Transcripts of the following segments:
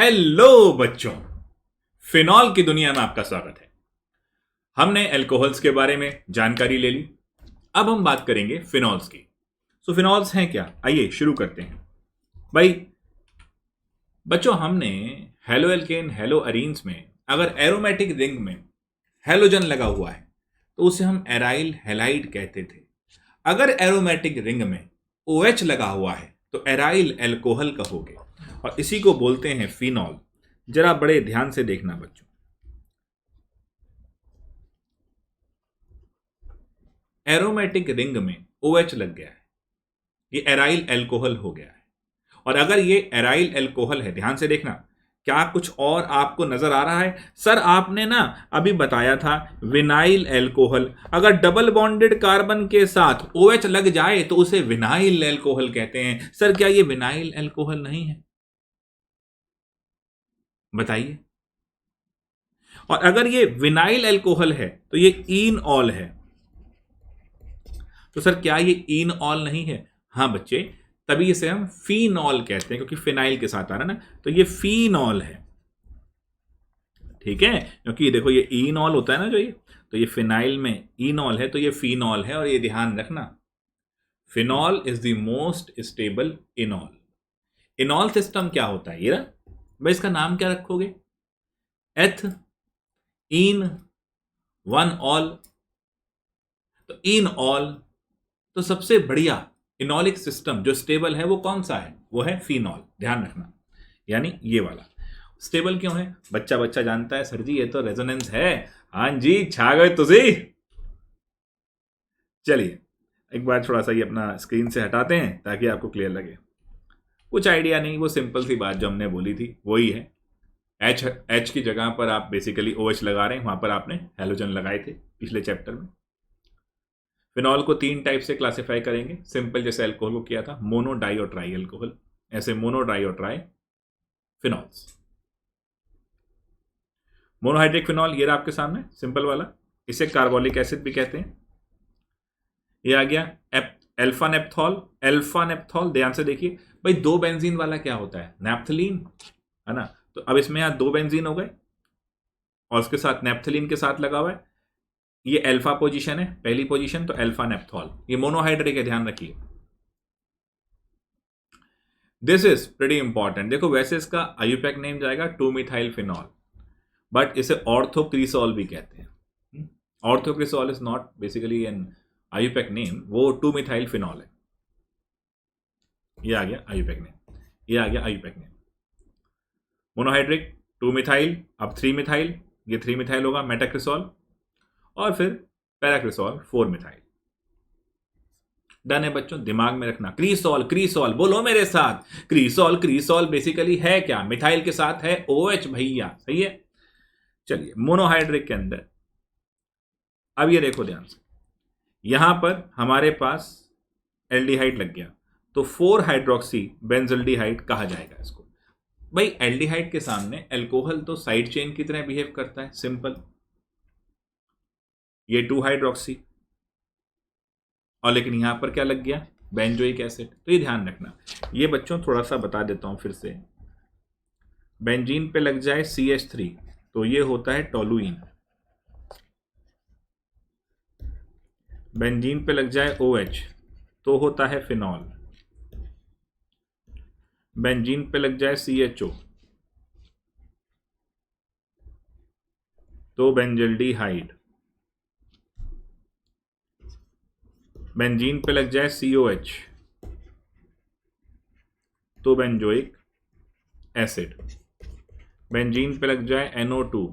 Hello बच्चों, phenol की दुनिया में आपका स्वागत है। हमने अल्कोहल्स के बारे में जानकारी ले ली। अब हम बात करेंगे फिनॉल्स की। फिनॉल्स हैं क्या? आइए शुरू करते हैं। भाई बच्चों, हमने हेलो एल्केन हेलो अरीन्स में अगर एरोमेटिक रिंग में हेलोजन लगा हुआ है तो उसे हम एराइल हैलाइड कहते थे। अगर एरोमेटिक रिंग में OH लगा हुआ है तो एराइल एल्कोहल कहोगे और इसी को बोलते हैं फिनॉल। जरा बड़े ध्यान से देखना बच्चों, एरोमेटिक रिंग में OH लग गया है, ये एराइल एल्कोहल हो गया है। और अगर ये एराइल एल्कोहल है, ध्यान से देखना, क्या कुछ और आपको नजर आ रहा है? सर आपने ना अभी बताया था विनाइल एल्कोहल, अगर डबल बॉन्डेड कार्बन के साथ OH लग जाए तो उसे विनाइल एल्कोहल कहते हैं। सर क्या ये विनाइल एल्कोहल नहीं है? बताइए। और अगर ये विनाइल एल्कोहल है तो ये इनऑल है, तो सर क्या ये इनऑल नहीं है? हाँ बच्चे, तभी इसे हम फिनॉल कहते हैं, क्योंकि फिनाइल के साथ आ रहा है ना, तो ये फिनॉल है। ठीक है, क्योंकि देखो ये इनॉल होता है ना जो ये, तो ये फिनाइल में इनॉल है तो ये फिनॉल है। और ये ध्यान रखना, phenol is the most stable इनॉल। इनॉल system क्या होता है ये ना भाई, इसका नाम क्या रखोगे? एथ, इन, वन ऑल। तो इन ऑल, तो सबसे बढ़िया इनॉलिक सिस्टम जो स्टेबल है वो कौन सा है? वो है फिनॉल। ध्यान रखना, यानी ये वाला। स्टेबल क्यों है? बच्चा बच्चा जानता है सर जी ये तो रेजोनेंस है। हाँ जी, छा गए तुझे। चलिए एक बार थोड़ा सा ये अपना स्क्रीन से हटाते हैं ताकि आपको क्लियर लगे। कुछ आइडिया नहीं, वो सिंपल सी बात जो हमने बोली थी वही है। एच की जगह पर आप बेसिकली OH लगा रहे हैं, वहां पर आपने हेलोजन लगाए थे पिछले चैप्टर में। फिनॉल को 3 टाइप से क्लासिफाई करेंगे, सिंपल जैसे अल्कोहल को किया था, मोनो, डाई और ट्राई अल्कोहल। ऐसे मोनो, डाई और ट्राई फिनॉल्स। मोनोहाइड्रिक फिनॉल ये रहा आपके सामने, सिंपल वाला, इसे कार्बोलिक एसिड भी कहते हैं। ये आ गया एल्फा नेप्थॉल। एल्फा नेप्थॉल, ध्यान से देखिए भाई, 2 बेंजीन वाला क्या होता है? नैप्थलीन, है ना। तो अब इसमें यहां 2 बेंजीन हो गए और उसके साथ नेप्थलीन के साथ लगा हुआ है, ये अल्फा पोजीशन है, पहली पोजीशन, तो अल्फा नेप्थॉल। ये मोनोहाइड्रिक है, ध्यान रखिए। This is pretty important. देखो वैसे इसका आयुपैक नेम जाएगा 2 मिथाइल फिनॉल, बट इसे ऑर्थोक्रिसॉल भी कहते हैं। Orthocresol is not basically an IUPAC name, वो 2 मिथाइल फिनॉल है। ये आ गया आयुपैक नेम, ये आ गया आयुपैक नेम। मोनोहाइड्रिक 2 मिथाइल, अब 3 मिथाइल, ये 3 मिथाइल होगा मेटाक्रिसॉल, और फिर पैराक्रिसॉल 4 मिथाइल। डन है बच्चों, दिमाग में रखना। क्रीसॉल, क्रीसॉल बोलो मेरे साथ, क्रीसॉल। क्रीसॉल बेसिकली है क्या? मिथाइल के साथ है OH भैया, सही है। चलिए मोनोहाइड्रिक के अंदर अब ये देखो ध्यान से, यहां पर हमारे पास एल्डिहाइड लग गया, तो 4 हाइड्रोक्सी बेंजल्डिहाइड कहा जाएगा इसको। भाई एल्डिहाइड के सामने अल्कोहल तो साइड चेन की तरह बिहेव करता है, सिंपल। ये 2 हाइड्रोक्सी, और लेकिन यहां पर क्या लग गया? Benzoic acid. तो ये ध्यान रखना। ये बच्चों थोड़ा सा बता देता हूं फिर से, बेंजीन पे लग जाए CH3 तो ये होता है टोलुइन, बेंजीन पे लग जाए OH तो होता है फिनॉल, बेंजीन पे लग जाए CHO तो बेंजल्डिहाइड, बेंजीन पे लग जाए COH तो बेंजोइक एसिड, बेंजीन पे लग जाए NO2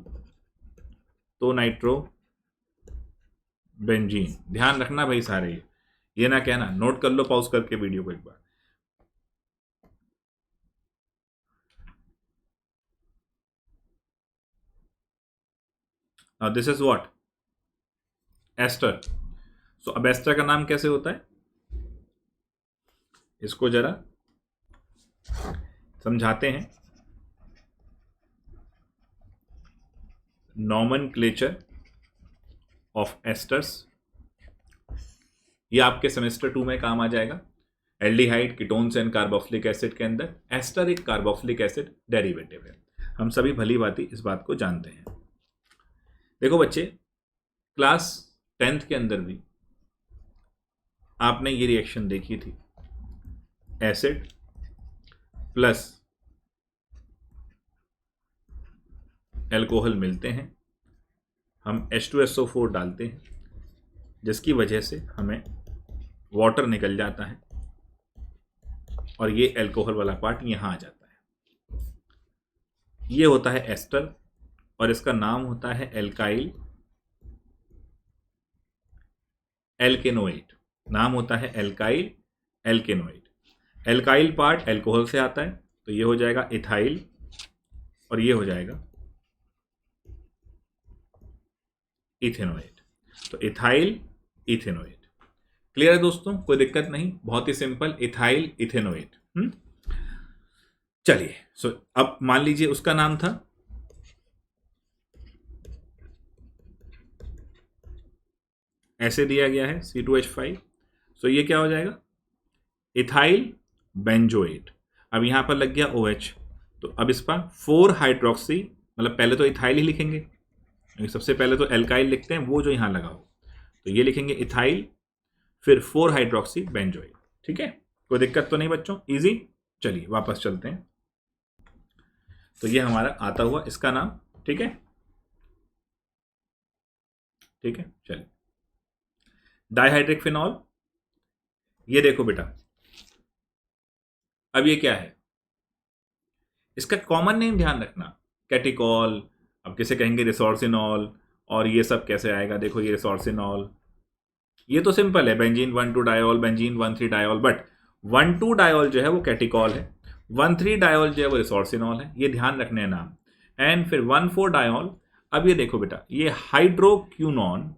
तो नाइट्रो बेंजीन। ध्यान रखना भाई सारे, ये ना कहना, नोट कर लो पॉज करके वीडियो को एक बार। Now this is what? Ester. So अब एस्टर का नाम कैसे होता है इसको जरा समझाते हैं। नॉमेनक्लेचर ऑफ एस्टर्स, ये आपके सेमेस्टर 2 में काम आ जाएगा। Aldehyde ketones and carboxylic acid के अंदर एस्टर एक कार्बोक्सिलिक एसिड डेरिवेटिव है। हम सभी भली भांति इस बात को जानते हैं। देखो बच्चे, क्लास 10th के अंदर भी आपने ये रिएक्शन देखी थी, एसिड प्लस एल्कोहल मिलते हैं, हम H2SO4 डालते हैं, जिसकी वजह से हमें वाटर निकल जाता है और ये एल्कोहल वाला पार्ट यहाँ आ जाता है। ये होता है एस्टर और इसका नाम होता है एल्काइल एल्केनोएट। नाम होता है alkyl alkanoate. Alkyl part alcohol से आता है, तो ये हो जाएगा इथाइल और ये हो जाएगा इथेनोएट। तो इथाइल इथेनोएट। क्लियर है दोस्तों? कोई दिक्कत नहीं, बहुत ही सिंपल, इथाइल इथेनोएट। चलिए, सो अब मान लीजिए उसका नाम था ऐसे दिया गया है C2H5, सो ये क्या हो जाएगा? Ethyl benzoate. अब यहां पर लग गया OH, तो अब इस पर 4 हाइड्रोक्सी, मतलब पहले तो इथाइल ही लिखेंगे, सबसे पहले तो एल्काइल लिखते हैं, वो जो यहां लगा हो, तो ये लिखेंगे इथाइल, फिर 4 हाइड्रोक्सी बेंजोएट। ठीक है, कोई दिक्कत तो नहीं बच्चों? इजी। चलिए वापस चलते हैं। तो ये हमारा आता हुआ इसका नाम, ठीक है, ठीक है। चलिए, डाइहाइड्रिक फिनॉल। ये देखो बेटा, अब ये क्या है? इसका कॉमन नेम ध्यान रखना, कैटिकॉल, अब किसे कहेंगे रिसोर्सिनॉल, और ये सब कैसे आएगा? देखो ये रिसोर्सिनॉल, ये तो सिंपल है, benzene 1,2 diol, benzene 1,3 diol, but 1,2 diol जो है वो कैटिकॉल है, 1,3 डायोल जो है वो रिसोर्सिनॉल है, ये ध्यान रखने हैं नाम। एंड फिर 1,4 डायोल, अब ये देखो बेटा, ये हाइड्रोक्यूनॉन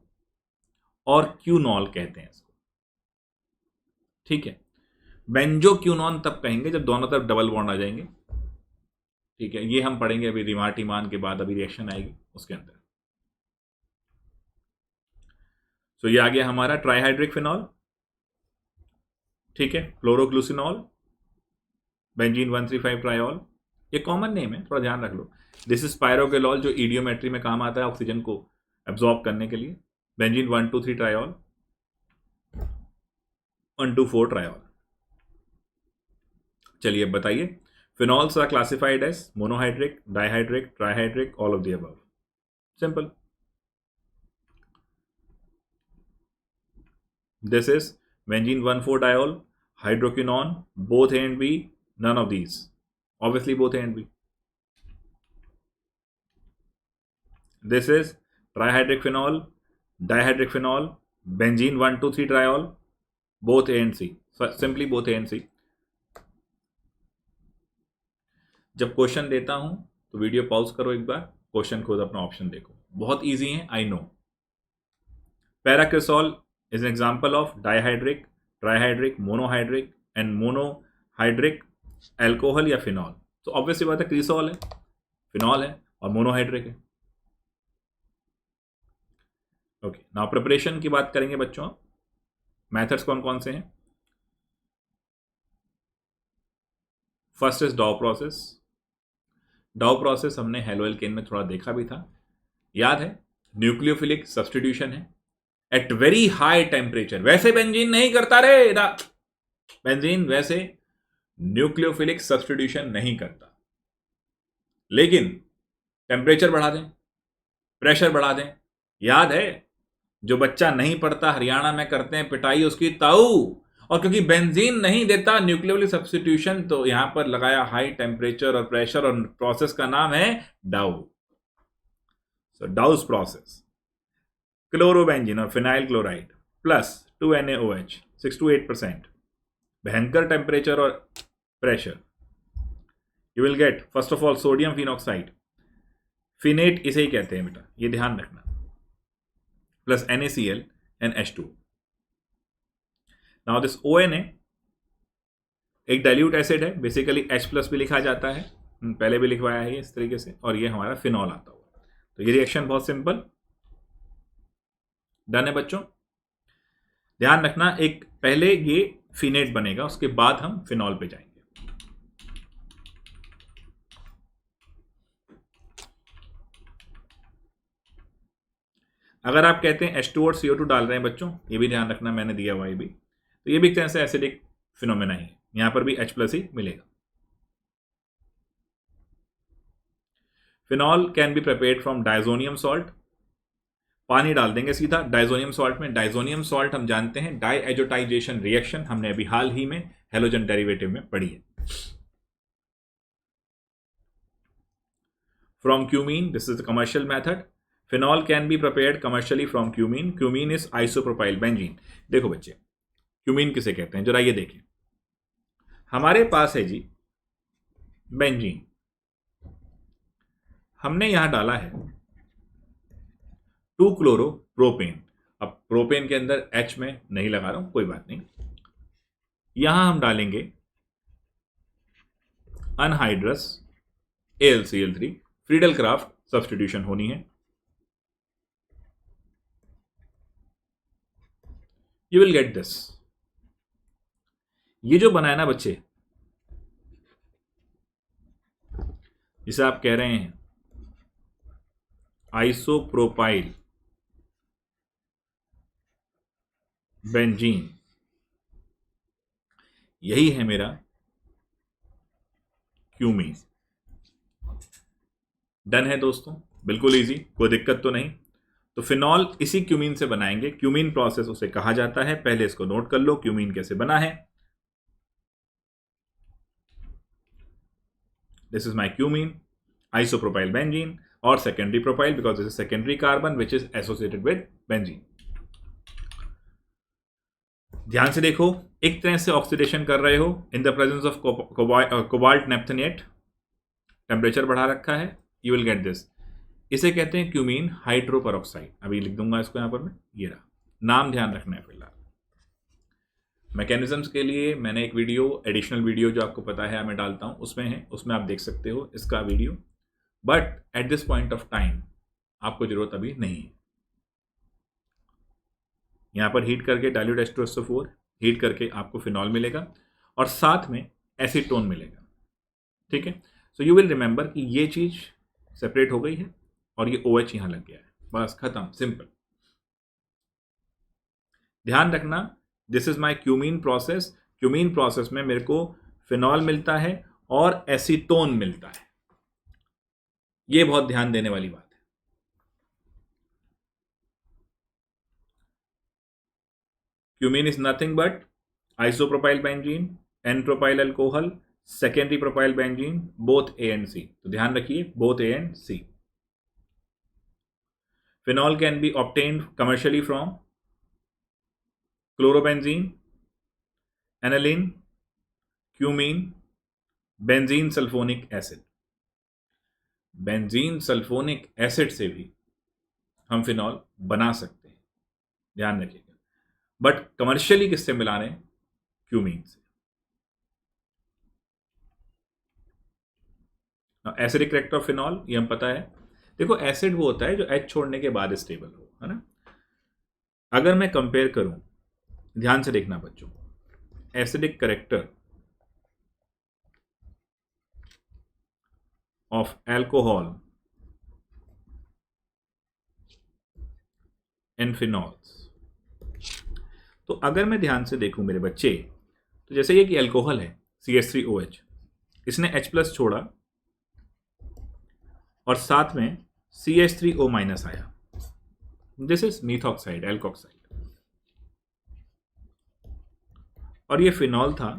और क्यूनॉल कहते हैं इसको, ठीक है। बेंजोक्यूनॉन तब कहेंगे जब दोनों तरफ डबल बॉन्ड आ जाएंगे, ठीक है। ये हम पढ़ेंगे अभी रिमार्टिमान के बाद, अभी रिएक्शन आएगी उसके अंदर। सो ये आ गया हमारा ट्राइहाइड्रिक फिनॉल, ठीक है, फ्लोरोग्लूसिनॉल, बेंजीन 1,3,5 ट्रायोल, ये कॉमन नेम है, थोड़ा ध्यान रख लो। दिस इज पायरोगेलॉल, जो ईडियोमेट्री में काम आता है ऑक्सीजन को एब्जॉर्ब करने के लिए, बेंजीन 1,2,3 ट्रायोल, 1,2,4 ट्रायोल। चलिए अब बताइए, phenols are classified as monohydric, dihydric, trihydric, all of the above. Simple. This is benzene 1,4 diol, hydroquinone, both A and B, none of these. Obviously both A and B. This is trihydric phenol, dihydric phenol, benzene 1,2,3 triol, both A and C. So simply both A and C. जब question देता हूं तो video pause करो एक बार, question खुद अपना option देखो, बहुत इजी है, I know. Paracresol is an example of dihydric, trihydric, monohydric and monohydric alcohol या phenol. तो ऑब्वियसली बात है, क्रिसॉल है, फिनॉल है और मोनोहाइड्रिक है। ओके, नाउ प्रिपरेशन की बात करेंगे बच्चों। मेथड्स कौन कौन से हैं? फर्स्ट इज डाउ प्रोसेस। डाउ प्रोसेस हमने हेलोएल्केन में थोड़ा देखा भी था, याद है, न्यूक्लियोफिलिक सब्स्टिट्यूशन है एट वेरी हाई टेम्परेचर। वैसे बेंजीन नहीं करता रे, बेंजीन वैसे न्यूक्लियोफिलिक सब्स्टिट्यूशन नहीं करता, लेकिन टेम्परेचर बढ़ा दें, प्रेशर बढ़ा दें। याद है, जो बच्चा नहीं पढ़ता, हरियाणा में करते हैं पिटाई उसकी ताऊ, और क्योंकि बेंजीन नहीं देता न्यूक्लियोफिलिक सब्स्टिट्यूशन, तो यहां पर लगाया हाई टेम्परेचर और प्रेशर, और प्रोसेस का नाम है Dow. So Dow's process, chlorobenzene और phenyl chloride plus 2NaOH 6 to 8%, भयंकर टेम्परेचर और pressure, you will get first of all sodium phenoxide, phenate इसे ही कहते हैं बेटा, ये ध्यान रखना, plus NaCl and H2। Now this ONA एक डाइल्यूट एसिड है, बेसिकली H+ भी लिखा जाता है, पहले भी लिखवाया है इस तरीके से, और ये हमारा फिनॉल आता हुआ। तो ये रिएक्शन बहुत सिंपल, डन है बच्चों। ध्यान रखना, एक पहले ये फिनेट बनेगा, उसके बाद हम फिनॉल पे जाएंगे। अगर आप कहते हैं H2 और CO2 डाल रहे हैं बच्चों, ये भी ध्यान रखना, मैंने दिया हुआ ये भी, तो ये भी एक तरह से एसिडिक फिनोमेना ही है, यहां पर भी H+ ही मिलेगा। Phenol can be prepared from diazonium salt, पानी डाल देंगे सीधा डायजोनियम सॉल्ट में। डायजोनियम सॉल्ट हम जानते हैं डाईएजोटाइजेशन रिएक्शन, हमने अभी हाल ही में हेलोजन डेरिवेटिव में पढ़ी है। From cumene, this is the commercial method. Phenol can be prepared commercially from cumene, cumene is isopropyl benzene. देखो बच्चे, क्यूमीन किसे कहते हैं जरा ये देखें, हमारे पास है जी बेंजीन, हमने यहां डाला है 2-क्लोरोप्रोपेन। अब प्रोपेन के अंदर H में नहीं लगा रहा हूं, कोई बात नहीं, यहां हम डालेंगे anhydrous AlCl3, Friedel craft substitution होनी है। यू विल गेट दिस, ये जो बना है ना बच्चे, जिसे आप कह रहे हैं आइसोप्रोपाइल बेंजीन, यही है मेरा क्यूमीन। डन है दोस्तों, बिल्कुल इजी, कोई दिक्कत तो नहीं। तो फिनॉल इसी क्यूमीन से बनाएंगे, क्यूमीन प्रोसेस उसे कहा जाता है, पहले इसको नोट कर लो क्यूमीन कैसे बना है। This is my cumene isopropyl benzene, और secondary propyl because this is secondary carbon which is associated with benzene. ध्यान से देखो, एक तरह से ऑक्सीडेशन कर रहे हो in the presence of cobalt naphthenate, temperature बढ़ा रखा है, यू विल गेट दिस। इसे कहते हैं क्यूमीन हाइड्रोपरऑक्साइड, अभी लिख दूंगा इसको यहां पर मैं, ये रहा नाम, ध्यान रखना है। फिलहाल मैकेनिज्म्स के लिए मैंने एक वीडियो, एडिशनल वीडियो जो आपको पता है मैं डालता हूं, उसमें है, उसमें आप देख सकते हो इसका video, but at this point of time आपको जरूरत अभी नहीं है। यहां पर हीट करके डाइल्यूट H2SO4, हीट करके आपको फिनॉल मिलेगा और साथ में एसीटोन मिलेगा, ठीक है। सो यू विल रिमेंबर कि ये चीज सेपरेट हो गई है और ये OH यहां लग गया है, बस खत्म, सिंपल। ध्यान रखना, this is my cumene process, cumene process में मेरे को फिनॉल मिलता है और एसीटोन मिलता है, ये बहुत ध्यान देने वाली बात है। Cumene is nothing but isopropyl benzene, N-प्रोपाइल alcohol, secondary propyl benzene, both A and C, तो ध्यान रखिए both A and C। Phenol can be obtained commercially from chlorobenzene, aniline, cumene, benzene sulphonic acid. Benzene sulphonic acid से भी हम phenol बना सकते हैं, ध्यान रखिएगा, बट कमर्शियली किससे मिला रहे हैं, क्यूमीन से। एसिडिक करेक्टर ऑफ फिनॉल, ये हम पता है। देखो एसिड वो होता है जो H छोड़ने के बाद स्टेबल हो, है ना। अगर मैं कंपेयर करूं, ध्यान से देखना बच्चों, acidic character of alcohol and phenols, तो अगर मैं ध्यान से देखूं मेरे बच्चे, तो जैसे ये कि एल्कोहल है CH3OH, इसने H+ छोड़ा और साथ में CH3O- आया, दिस इज मीथॉक्साइड, एल्कोक्साइड, और ये फिनॉल था,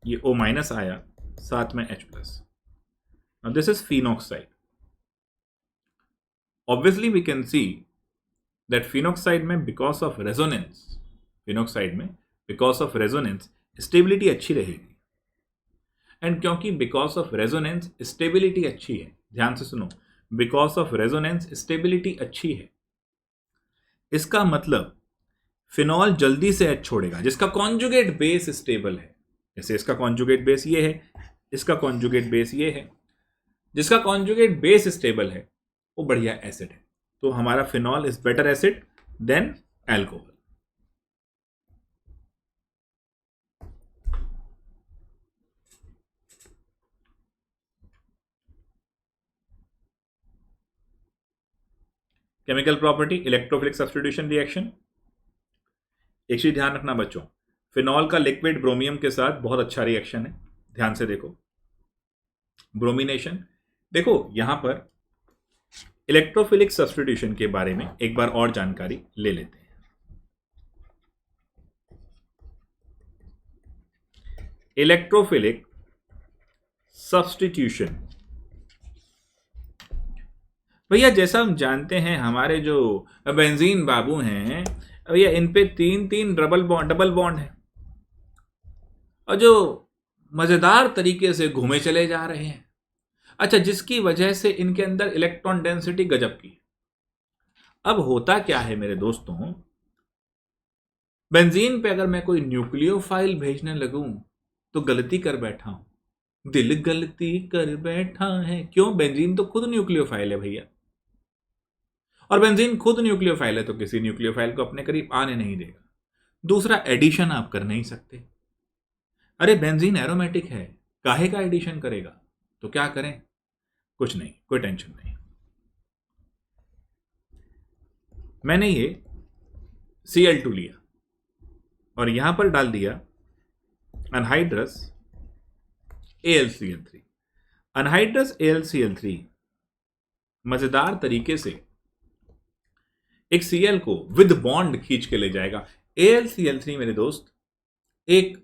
ये O- आया, साथ में H+, now this is phenoxide. Obviously we can see that phenoxide में because of resonance, phenoxide में because of resonance स्टेबिलिटी अच्छी रहेगी, एंड क्योंकि बिकॉज ऑफ रेजोनेंस स्टेबिलिटी अच्छी है, ध्यान से सुनो, बिकॉज ऑफ रेजोनेंस स्टेबिलिटी अच्छी है, इसका मतलब फिनॉल जल्दी से H छोड़ेगा जिसका कॉन्जुगेट बेस स्टेबल है। जैसे इसका कॉन्जुगेट बेस ये है, इसका कॉन्जुगेट बेस ये है, जिसका कॉन्जुगेट बेस स्टेबल है वो बढ़िया एसिड है। तो हमारा phenol is better acid than alcohol. Chemical property electrophilic substitution reaction. एक चीज ध्यान रखना बच्चों, फिनॉल का लिक्विड ब्रोमियम के साथ बहुत अच्छा रिएक्शन है, ध्यान से देखो। ब्रोमिनेशन, देखो यहां पर इलेक्ट्रोफिलिक सब्स्टिट्यूशन के बारे में एक बार और जानकारी ले लेते हैं। इलेक्ट्रोफिलिक सब्स्टिट्यूशन, भैया जैसा हम जानते हैं हमारे जो बेंजीन बाबू हैं भैया, इन पे 3 डबल बॉन्ड है और जो मजेदार तरीके से घूमे चले जा रहे हैं। अच्छा, जिसकी वजह से इनके अंदर इलेक्ट्रॉन डेंसिटी गजब की। अब होता क्या है मेरे दोस्तों, बेंजीन पे अगर मैं कोई न्यूक्लियोफाइल भेजने लगूं तो गलती कर बैठा हूं, दिल गलती कर बैठा है। क्यों? बेंजीन तो खुद न्यूक्लियोफाइल है भैया, और बेंजीन खुद न्यूक्लियोफाइल है तो किसी न्यूक्लियोफाइल को अपने करीब आने नहीं देगा। दूसरा, एडिशन आप कर नहीं सकते। अरे बेंजीन एरोमेटिक है, काहे का एडिशन करेगा? तो क्या करें? कुछ नहीं, कोई टेंशन नहीं। मैंने ये Cl2 लिया और यहां पर डाल दिया अनहाइड्रस AlCl3। अनहाइड्रस AlCl3 मजेदार तरीके से एक Cl को विद बॉन्ड खींच के ले जाएगा। AlCl3 मेरे दोस्त एक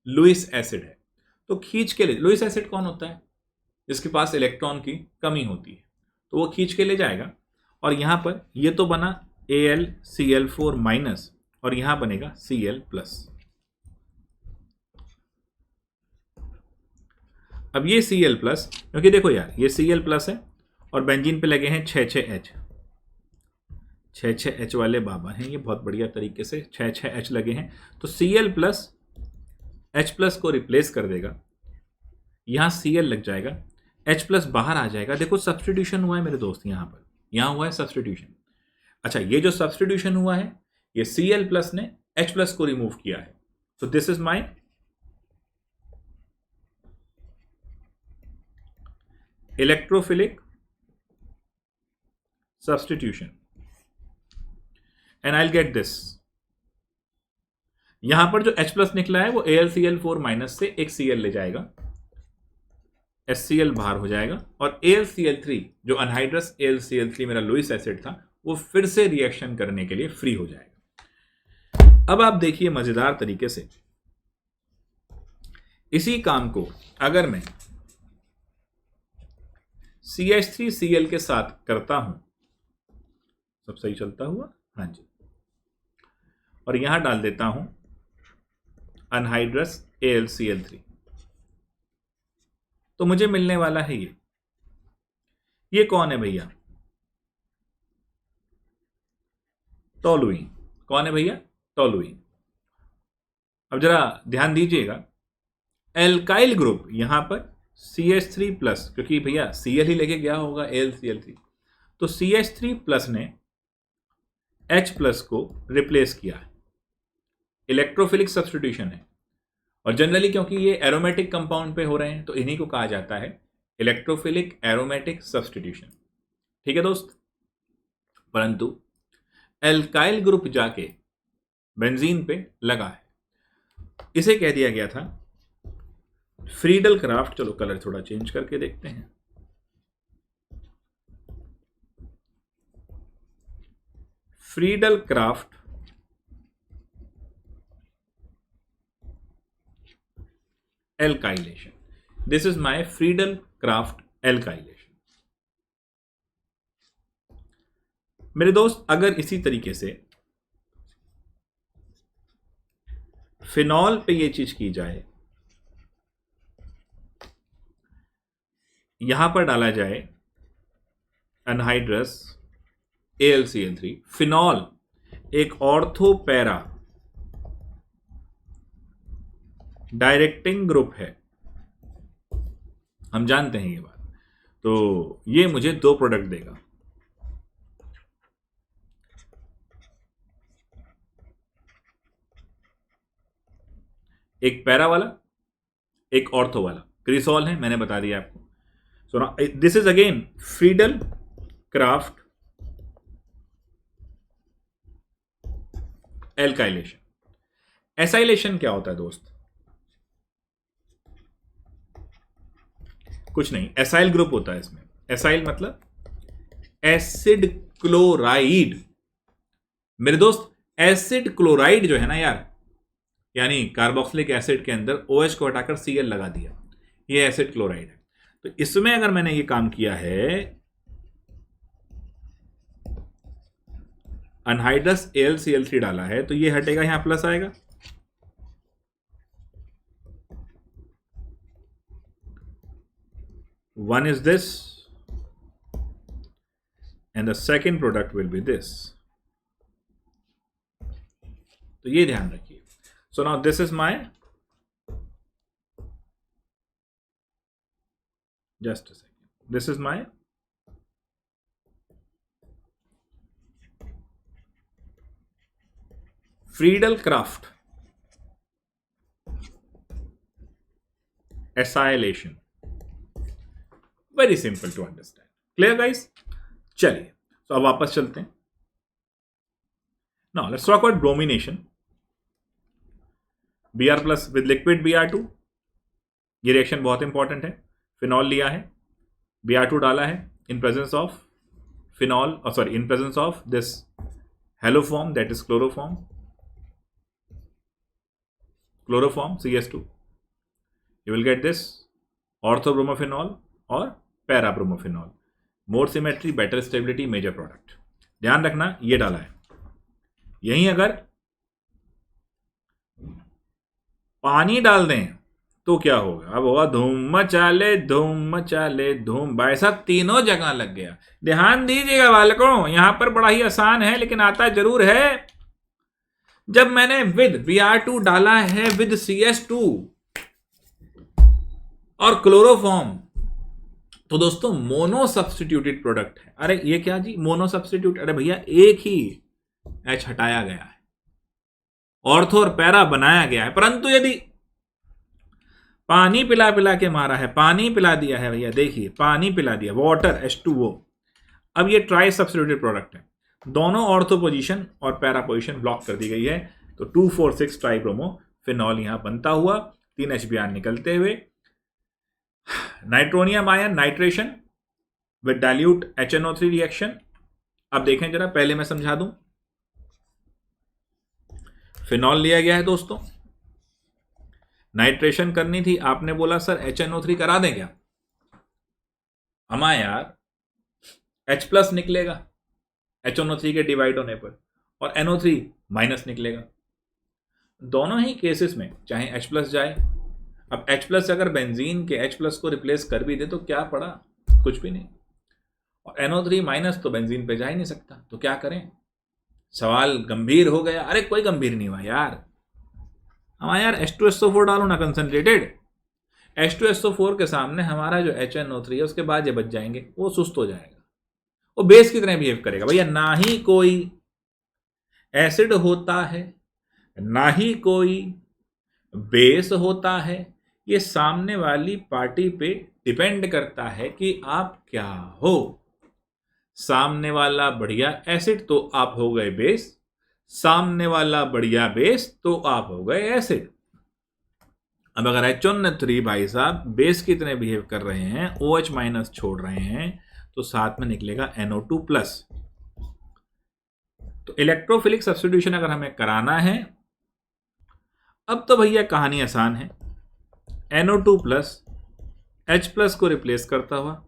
लुईस एसिड है, तो खींच के ले, लुईस एसिड कौन होता है? जिसके पास इलेक्ट्रॉन की कमी होती है, तो वो खींच के ले जाएगा। और यहां पर ये तो बना AlCl4 माइनस और यहां बनेगा Cl प्लस। अब ये Cl प्लस, क्योंकि देखो यार ये Cl प्लस है और बेंजीन पे लगे हैं 6 H वाले बाबा हैं, ये बहुत बढ़िया तरीके से 6 H लगे हैं। तो Cl प्लस H प्लस को रिप्लेस कर देगा, यहां Cl लग जाएगा, H प्लस बाहर आ जाएगा। देखो सब्स्टिट्यूशन हुआ है मेरे दोस्त, यहां हुआ है सब्स्टिट्यूशन। अच्छा, ये जो सब्स्टिट्यूशन हुआ है ये Cl प्लस ने H प्लस को रिमूव किया है। So this is my electrophilic substitution and I will get this. यहां पर जो H प्लस निकला है वो AlCl4 माइनस से एक Cl ले जाएगा, HCl बाहर हो जाएगा और AlCl3 जो अनहाइड्रस AlCl3 मेरा लुईस एसिड था वो फिर से रिएक्शन करने के लिए फ्री हो जाएगा। अब आप देखिए मजेदार तरीके से इसी काम को अगर मैं CH3Cl के साथ करता हूं, सब सही चलता हुआ, हाँ जी, और यहां डाल देता हूं अनहाइड्रस AlCl3, तो मुझे मिलने वाला है ये कौन है भैया? टोलुइन। कौन है भैया? टोलुइन। अब जरा ध्यान दीजिएगा, एल्काइल ग्रुप यहां पर CH3 प्लस, क्योंकि भैया Cl ही लेके गया होगा AlCl3, तो CH3 प्लस ने H प्लस को रिप्लेस किया है। इलेक्ट्रोफिलिक सब्स्टिट्यूशन है और जनरली क्योंकि ये एरोमेटिक कंपाउंड पे हो रहे हैं तो इन्हीं को कहा जाता है इलेक्ट्रोफिलिक एरोमेटिक सब्स्टिट्यूशन। ठीक है दोस्त, परंतु एल्काइल ग्रुप जाके बेंजीन पे लगा है, इसे कह दिया गया था फ्रीडल क्राफ्ट। चलो कलर थोड़ा चेंज करके देखते हैं। Friedel craft alkylation, this is my Friedel craft alkylation. मेरे दोस्त अगर इसी तरीके से फिनॉल पे ये चीज की जाए, यहां पर डाला जाए अनहाइड्रस AlCl3, फिनॉल एक ऑर्थो पैरा डायरेक्टिंग ग्रुप है, हम जानते हैं ये बात, तो ये मुझे 2 प्रोडक्ट देगा। एक पैरा वाला, एक ऑर्थो वाला। क्रिसॉल है, मैंने बता दिया आपको। So this is again Friedel craft alkylation. Acylation क्या होता है दोस्त? कुछ नहीं, एसाइल ग्रुप होता है इसमें। एसाइल मतलब एसिड क्लोराइड। मेरे दोस्त एसिड क्लोराइड जो है ना यार, यानी कार्बोक्सिलिक एसिड के अंदर OH को हटाकर Cl लगा दिया, ये एसिड क्लोराइड है। तो इसमें अगर मैंने ये काम किया है, अनहाइड्रस AlCl3 डाला है, तो ये हटेगा, यहां प्लस आएगा। One is this and the second product will be this. तो ये ध्यान रखिए। So now this is my, just a second, this is my Friedel-Crafts acylation. Very simple to understand. Clear guys? चलिए, तो अब वापस चलते हैं। Now let's talk about bromination. Br plus with liquid Br2, ये रिएक्शन बहुत इंपॉर्टेंट है। Phenol लिया है, Br2 डाला है, in presence of phenol, in presence of this haloform, that is chloroform CS2. You will get this orthobromophenol और parabromophenol. More symmetry, better stability, major product. ध्यान रखना ये डाला है। यहीं अगर पानी डाल दें तो क्या होगा? अब होगा धूम मचाले धूम मचाले धूम। भाई साहब तीनों जगह लग गया। ध्यान दीजिएगा बालकों, यहां पर बड़ा ही आसान है लेकिन आता जरूर है। जब मैंने विद Br2 डाला है विद CS2 और क्लोरोफॉर्म, तो दोस्तों मोनो सब्स्टिट्यूटेड प्रोडक्ट है। अरे ये क्या जी मोनो सब्स्टिट्यूट? अरे भैया एक ही H हटाया गया है, ऑर्थो और पैरा बनाया गया है। परंतु यदि पानी पिला पिला के मारा है, पानी पिला दिया है भैया, देखिए पानी पिला दिया, वाटर H2O, अब ये ट्राई सब्स्टिट्यूटेड प्रोडक्ट है। दोनों ऑर्थो पोजीशन और पैरा पोजीशन ब्लॉक कर दी गई है, तो 2,4,6 ट्राइब्रोमोफेनॉल यहां बनता हुआ, 3 HBr निकलते हुए, nitronium ion nitration with dilute HNO3 reaction. अब देखें जरा, पहले मैं समझा दूं। फिनॉल लिया गया है दोस्तों, नाइट्रेशन करनी थी, आपने बोला सर HNO3 करा दें क्या? हमारा यार H+ निकलेगा HNO3 के डिवाइड होने पर, और NO3 माइनस निकलेगा। दोनों ही केसेस में चाहे H+ जाए, अब H+ अगर बेंजीन के H+ को रिप्लेस कर भी दे तो क्या पड़ा? कुछ भी नहीं। और NO3 माइनस तो बेंजीन पे जा ही नहीं सकता, तो क्या करें? सवाल गंभीर हो गया। अरे कोई गंभीर नहीं हुआ यार, हमारा यार H2SO4 डालो ना कंसंट्रेटेड। H2SO4 के सामने हमारा जो HNO3 है उसके बाद ये बच जाएंगे, वो सुस्त हो जाएगा, वो बेस की तरह बिहेव करेगा। भैया ना ही कोई एसिड होता है ना ही कोई बेस होता है, ये सामने वाली पार्टी पे डिपेंड करता है कि आप क्या हो। सामने वाला बढ़िया एसिड तो आप हो गए बेस, सामने वाला बढ़िया बेस तो आप हो गए एसिड। अब अगर HNO3 भाई साहब बेस की तरह बिहेव कर रहे हैं, OH- छोड़ रहे हैं, तो साथ में निकलेगा NO2+। तो इलेक्ट्रोफिलिक सब्स्टिट्यूशन अगर हमें कराना है, अब तो भैया कहानी आसान है। NO2+ H+ को रिप्लेस करता हुआ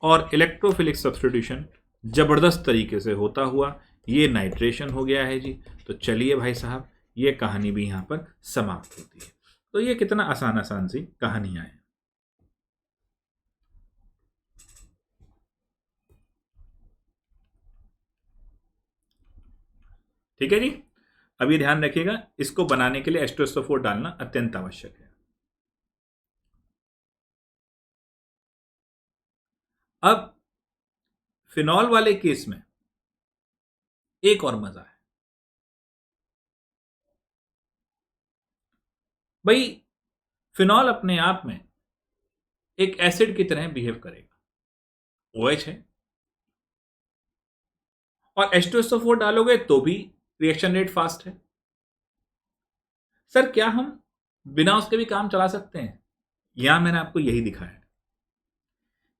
और इलेक्ट्रोफिलिक सब्स्टिट्यूशन जबरदस्त तरीके से होता हुआ ये नाइट्रेशन हो गया है जी। तो चलिए भाई साहब, ये कहानी भी यहां पर समाप्त होती है। तो ये कितना आसान सी कहानियां हैं। ठीक है जी। अब ये ध्यान रखिएगा, इसको बनाने के लिए H2SO4 डालना अत्यंत आवश्यक है। अब फिनॉल वाले केस में एक और मजा है भाई, फिनॉल अपने आप में एक एसिड की तरह बिहेव करेगा। OH है और H2SO4 डालोगे तो भी रिएक्शन रेट फास्ट है, सर क्या हम बिना उसके भी काम चला सकते हैं? यहां मैंने आपको यही दिखाया है।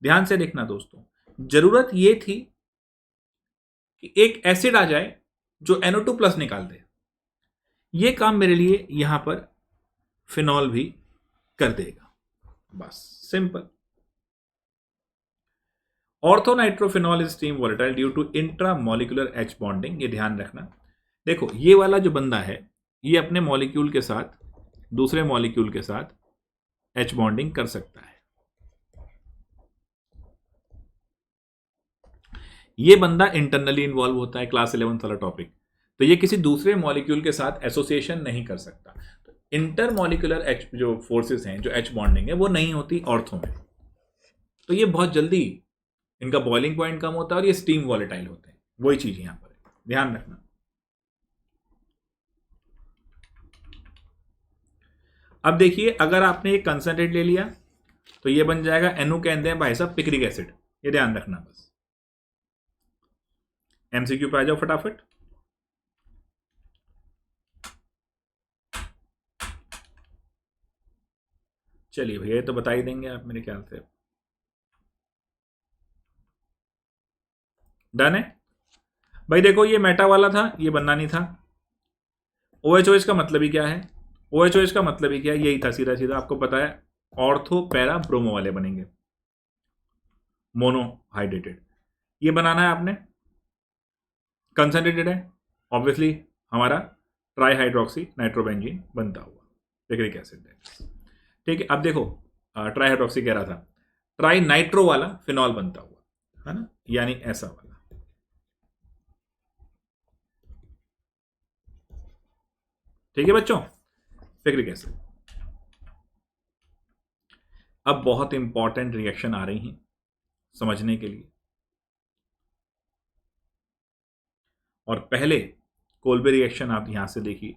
ध्यान से देखना दोस्तों, जरूरत ये थी कि एक एसिड आ जाए जो NO2+ निकाल दे। ये काम मेरे लिए यहां पर फिनॉल भी कर देगा। बस simple. Orthonitrophenol is steam volatile due to intramolecular H bonding. ये ध्यान रखना। देखो ये वाला जो बंदा है, ये अपने मॉलिक्यूल के साथ दूसरे मॉलिक्यूल के साथ H बॉन्डिंग कर सकता है। ये बंदा इंटरनली इन्वॉल्व होता है, क्लास 11 वाला टॉपिक। तो ये किसी दूसरे मॉलिक्यूल के साथ एसोसिएशन नहीं कर सकता। तो इंटरमॉलिकुलर एच जो फोर्सेस हैं, जो H बॉन्डिंग है, वो नहीं होती ऑर्थो में। तो ये बहुत जल्दी इनका बॉइलिंग पॉइंट कम होता है और ये स्टीम वॉलेटाइल होते हैं। वही चीज यहां पर है, ध्यान रखना। अब देखिए, अगर आपने ये कंसंट्रेट ले लिया तो ये बन जाएगा NO कहते हैं भाई साहब पिक्रिक एसिड। ये ध्यान रखना बस। MCQ पे आ जाओ फटाफट। चलिए भैया, ये तो बता ही देंगे आप मेरे ख्याल से। डन है भाई। देखो ये मेटा वाला था, ये बनना नहीं था। OHOH का मतलब ही क्या है? OHOH का मतलब ही क्या है? यही था सीधा सीधा, आपको पता है। ऑर्थो पैरा ब्रोमो वाले बनेंगे, मोनो हाइड्रेटेड। ये बनाना है आपने, कंसंट्रेटेड है ऑब्वियसली हमारा ट्राई हाइड्रोक्सी नाइट्रोबेंजीन बनता हुआ पिक्रिक एसिड है। ठीक है, अब देखो ट्राई हाइड्रोक्सी कह रहा था, ट्राई नाइट्रो वाला फिनॉल बनता हुआ, है ना, यानी ऐसा वाला। ठीक है बच्चों, पिक्रिक एसिड। अब बहुत इंपॉर्टेंट रिएक्शन आ रही हैं समझने के लिए। और पहले कोल्बे रिएक्शन आप यहां से देखिए।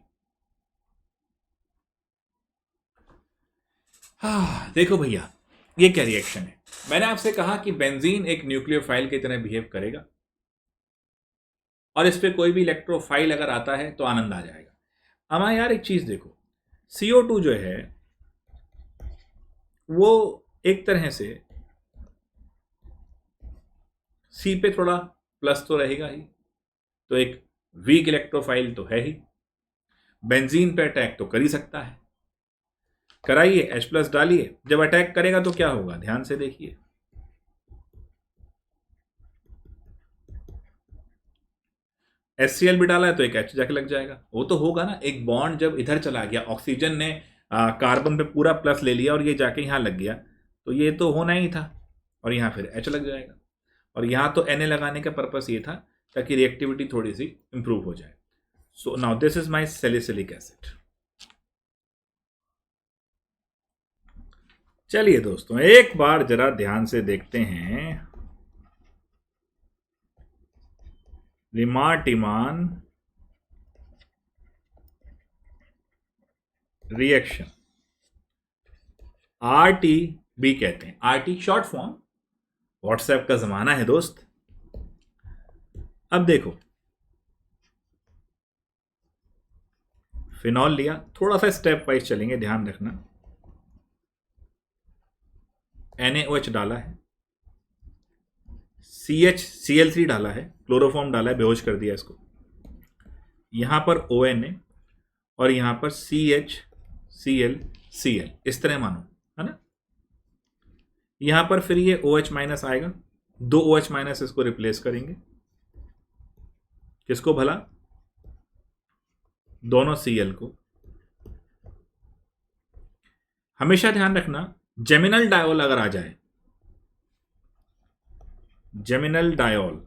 देखो भैया, ये क्या रिएक्शन है? मैंने आपसे कहा कि बेंजीन एक न्यूक्लियोफाइल की तरह बिहेव करेगा और इस पे कोई भी इलेक्ट्रोफाइल अगर आता है तो आनंद आ जाएगा। अमा यार एक चीज देखो, CO2 जो है वो एक तरह से C पे थोड़ा प्लस तो रहेगा ही, तो एक वीक इलेक्ट्रोफाइल तो है ही। बेंजीन पे अटैक तो कर ही सकता है, कराइए, H+ डालिए। जब अटैक करेगा तो क्या होगा, ध्यान से देखिए। HCl भी डाला है तो एक H जाके लग जाएगा। वो तो होगा ना, एक बॉन्ड जब इधर चला गया, ऑक्सीजन ने कार्बन पे पूरा प्लस ले लिया और ये जाके यहां लग गया, तो ये तो होना ही था और यहां फिर H लग जाएगा। और यहां तो Na लगाने का पर्पस ये था ताकि रिएक्टिविटी थोड़ी सी इंप्रूव हो जाए। So now this is my salicylic acid. चलिए दोस्तों, एक बार जरा ध्यान से देखते हैं रिमार्टिमान रिएक्शन। RTB कहते हैं, RT शॉर्ट फॉर्म। व्हाट्सएप का जमाना है दोस्त। अब देखो, फिनॉल लिया, थोड़ा सा स्टेप वाइज चलेंगे, ध्यान रखना। NaOH डाला है, CH डाला है, क्लोरोफॉर्म डाला है, बेहोश कर दिया इसको। यहां पर ONA और यहां पर CH इस तरह मानो, है ना। यहां पर फिर ये OH- आएगा, 2 OH- इसको रिप्लेस करेंगे। किसको भला? दोनों Cl को। हमेशा ध्यान रखना, जेमिनल डायोल अगर आ जाए, जेमिनल डायोल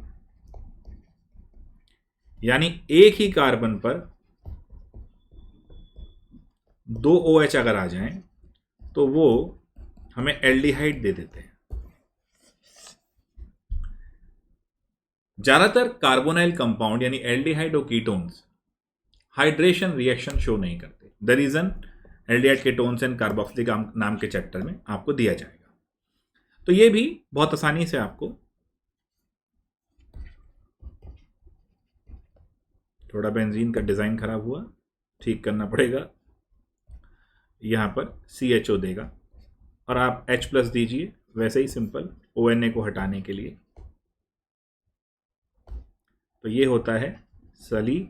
यानी एक ही कार्बन पर 2 OH अगर आ जाएं तो वो हमें एल्डिहाइड दे देते हैं। ज्यादातर कार्बोनाइल कंपाउंड यानी एल्डिहाइड और कीटोन्स हाइड्रेशन रिएक्शन शो नहीं करते। The reason aldehyde, ketones and carboxylic नाम के चैप्टर में आपको दिया जाएगा। तो ये भी बहुत आसानी से आपको, थोड़ा बेंजीन का डिजाइन खराब हुआ, ठीक करना पड़ेगा। यहाँ पर CHO देगा और आप H+ दीजिए, वैसे ही सिंपल ONA को हटाने के लिए। तो ये होता है salicyl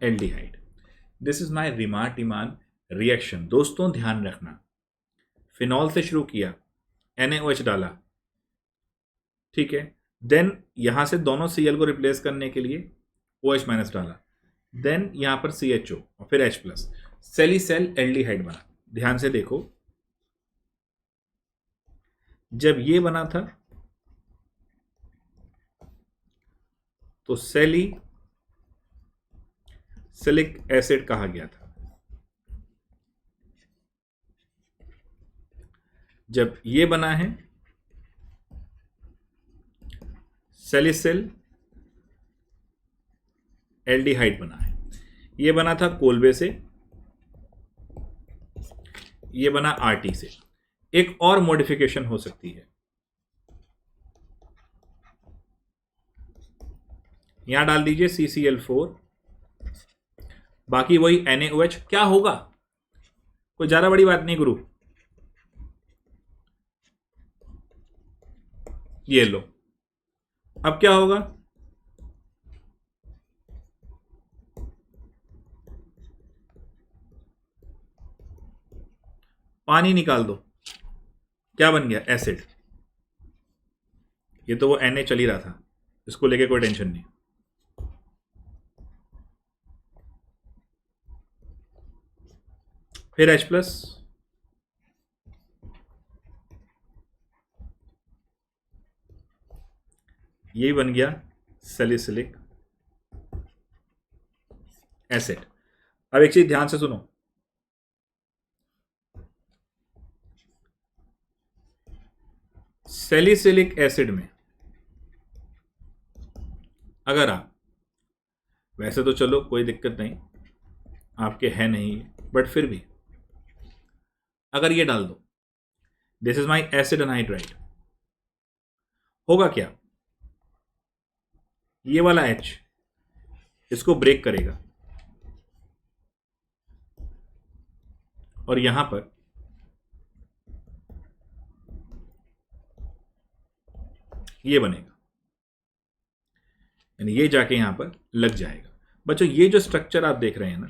aldehyde. This is my Reimer Tiemann reaction. दोस्तों ध्यान रखना, फिनॉल से शुरू किया, NaOH डाला, ठीक है, देन यहां से दोनों Cl को रिप्लेस करने के लिए OH- डाला, देन यहां पर CHO और फिर H+, सैलिसिल एल्डिहाइड बना। ध्यान से देखो, जब ये बना था तो सैलिसिलिक एसिड कहा गया था। जब ये बना है सैलिसिल एल्डिहाइड बना है। ये बना था कोल्बे से, ये बना RT से। एक और मॉडिफिकेशन हो सकती है, यहां डाल दीजिए CCl4, बाकी वही NaOH। क्या होगा, कोई ज्यादा बड़ी बात नहीं गुरु, ये लो। अब क्या होगा, पानी निकाल दो, क्या बन गया, एसिड। ये तो वो Na चल ही रहा था, इसको लेके कोई टेंशन नहीं। फिर H+, यही बन गया सैलिसिलिक एसिड। अब एक चीज ध्यान से सुनो, सैलिसिलिक एसिड में अगर आप, वैसे तो चलो कोई दिक्कत नहीं, आपके है नहीं, बट फिर भी अगर ये डाल दो, this is my acid anhydride, होगा क्या, ये वाला H इसको ब्रेक करेगा और यहां पर ये बनेगा, यानी ये जाके यहां पर लग जाएगा। बच्चों ये जो स्ट्रक्चर आप देख रहे हैं ना,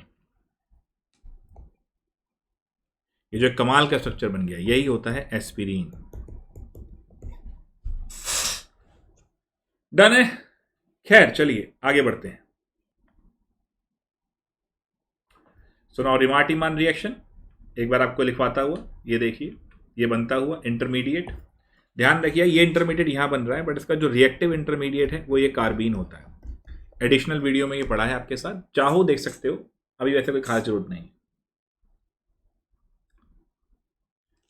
ये जो कमाल का स्ट्रक्चर बन गया, यही होता है एस्पिरिन। डन है। खैर चलिए आगे बढ़ते हैं। सो नाउ रिमार्टिमान रिएक्शन एक बार आपको लिखवाता हुआ, ये देखिए, ये बनता हुआ इंटरमीडिएट। ध्यान रखिए ये इंटरमीडिएट यहां बन रहा है, बट इसका जो रिएक्टिव इंटरमीडिएट है वो ये कार्बीन होता है। एडिशनल वीडियो में ये पढ़ा है आपके साथ, चाहो देख सकते हो, अभी वैसे कोई खास जरूरत नहीं।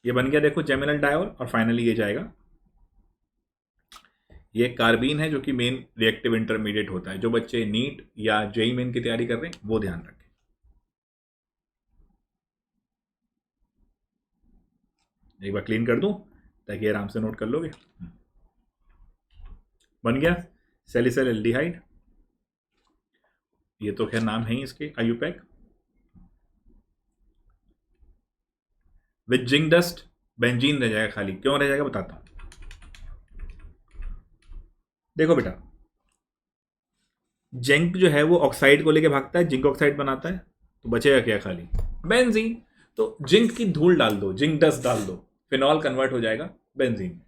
ये बन गया देखो जेमिनल डायोल, और फाइनली ये जाएगा, ये कार्बीन है जो कि मेन रिएक्टिव इंटरमीडिएट होता है। जो बच्चे नीट या जेई मेन की तैयारी कर रहे हैं वो ध्यान रखें। एक बार क्लीन कर दूं ताकि आराम से नोट कर लोगे। बन गया सैलिसिल एल्डिहाइड, ये तो खैर नाम है ही इसके, IUPAC with zinc dust. Benzene रह जाएगा खाली, क्यों रह जाएगा बताता हूं। देखो बेटा, जिंक जो है वो ऑक्साइड को लेके भागता है, जिंक ऑक्साइड बनाता है, तो बचेगा क्या, खाली बेंजीन। तो जिंक की धूल डाल दो, जिंक डस्ट डाल दो, फिनॉल कन्वर्ट हो जाएगा बेंजीन।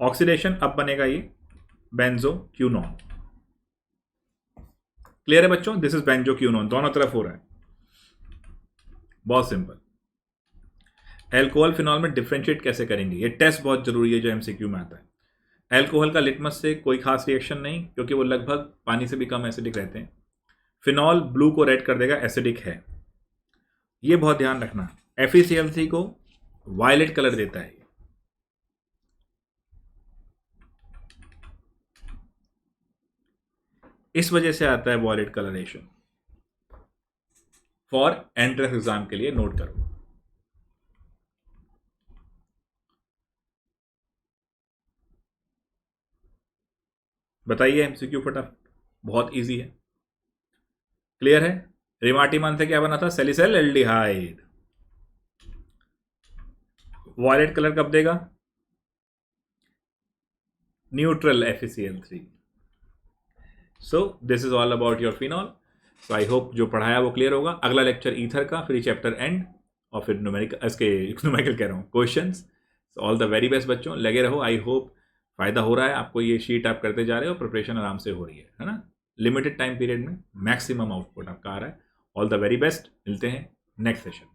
ऑक्सीडेशन अब बनेगा ये बेंजोक्यूनोन। क्लियर है बच्चों, दिस इज बेंजोक्यूनोन, दोनों तरफ हो रहा है, बहुत सिंपल। एल्कोहल फिनॉल में डिफरेंशिएट कैसे करेंगे, ये टेस्ट बहुत जरूरी है जो एमसीक्यू में आता है। एल्कोहल का लिटमस से कोई खास रिएक्शन नहीं, क्योंकि वो लगभग पानी से भी कम एसिडिक रहते हैं। फिनॉल ब्लू को रेड कर देगा, एसिडिक है, ये बहुत ध्यान रखना। FeCl3 को वायलेट कलर देता है, इस वजह से आता है violet colouration. For entrance exam के लिए नोट करो। बताइए एमसीक्यू फटाफट, बहुत इजी है, क्लियर है। रिमाटीमान से क्या बना था? सेलिसिल एल्डिहाइड। वॉयलेट कलर कब देगा? Neutral FeCl3। So this is all about your phenol. So I hope जो पढ़ाया वो क्लियर होगा। अगला लेक्चर ईथर का, फिर चैप्टर एंड, और फिर न्यूमेरिकल, इसके न्यूमेरिकल कह रहा हूँ, questions. All the very best बच्चों, लगे रहो। आई होप फायदा हो रहा है आपको, ये शीट आप करते जा रहे हो, प्रिपरेशन आराम से हो रही है ना। लिमिटेड टाइम पीरियड में मैक्सिमम आउटपुट आपका आ रहा है। ऑल द वेरी बेस्ट, मिलते हैं नेक्स्ट सेशन।